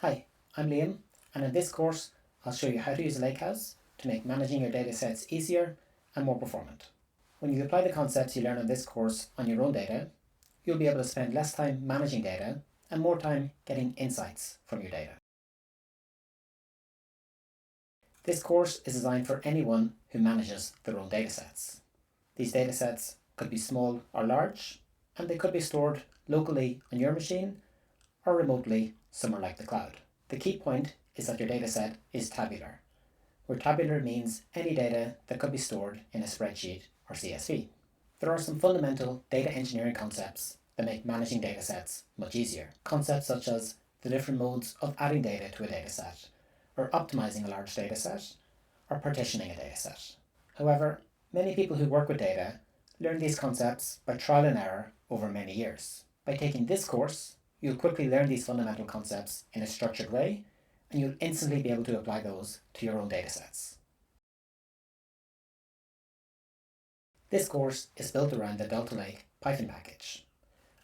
Hi, I'm Liam, and in this course I'll show you how to use a lakehouse to make managing your datasets easier and more performant. When you apply the concepts you learn in this course on your own data, you'll be able to spend less time managing data and more time getting insights from your data. This course is designed for anyone who manages their own datasets. These datasets could be small or large, and they could be stored locally on your machine or remotely somewhere like the cloud. The key point is that your dataset is tabular, where tabular means any data that could be stored in a spreadsheet or CSV. There are some fundamental data engineering concepts that make managing datasets much easier. Concepts such as the different modes of adding data to a dataset, or optimizing a large dataset, or partitioning a dataset. However, many people who work with data learn these concepts by trial and error over many years. By taking this course, you'll quickly learn these fundamental concepts in a structured way, and you'll instantly be able to apply those to your own datasets. This course is built around the deltalake Python package.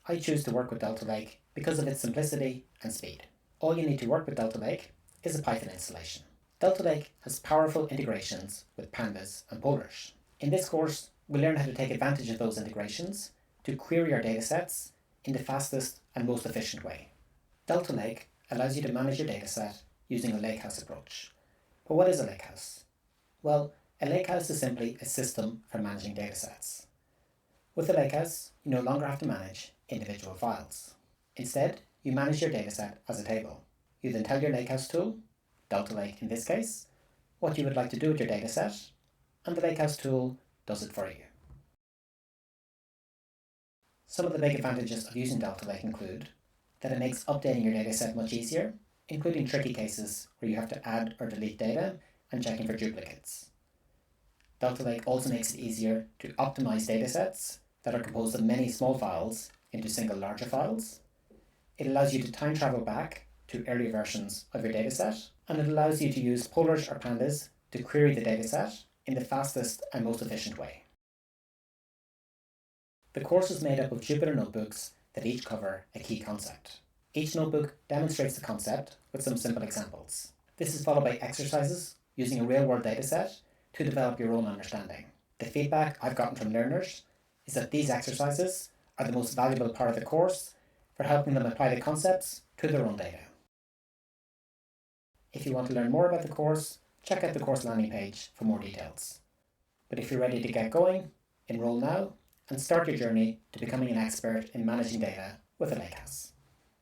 I choose to work with deltalake because of its simplicity and speed. All you need to work with deltalake is a Python installation. Deltalake has powerful integrations with pandas and polars. In this course, we'll learn how to take advantage of those integrations to query our datasets in the fastest and most efficient way. deltalake allows you to manage your dataset using a lakehouse approach. But what is a lakehouse? Well, a lakehouse is simply a system for managing datasets. With a lakehouse, you no longer have to manage individual files. Instead, you manage your dataset as a table. You then tell your lakehouse tool, deltalake in this case, what you would like to do with your dataset, and the lakehouse tool does it for you. Some of the big advantages of using deltalake include that it makes updating your dataset much easier, including tricky cases where you have to add or delete data and checking for duplicates. deltalake also makes it easier to optimize datasets that are composed of many small files into single larger files. It allows you to time travel back to earlier versions of your dataset, and it allows you to use polars or pandas to query the dataset in the fastest and most efficient way. The course is made up of Jupyter notebooks that each cover a key concept. Each notebook demonstrates the concept with some simple examples. This is followed by exercises using a real-world dataset to develop your own understanding. The feedback I've gotten from learners is that these exercises are the most valuable part of the course for helping them apply the concepts to their own data. If you want to learn more about the course, check out the course landing page for more details. But if you're ready to get going, enroll now and start your journey to becoming an expert in managing data with a lakehouse.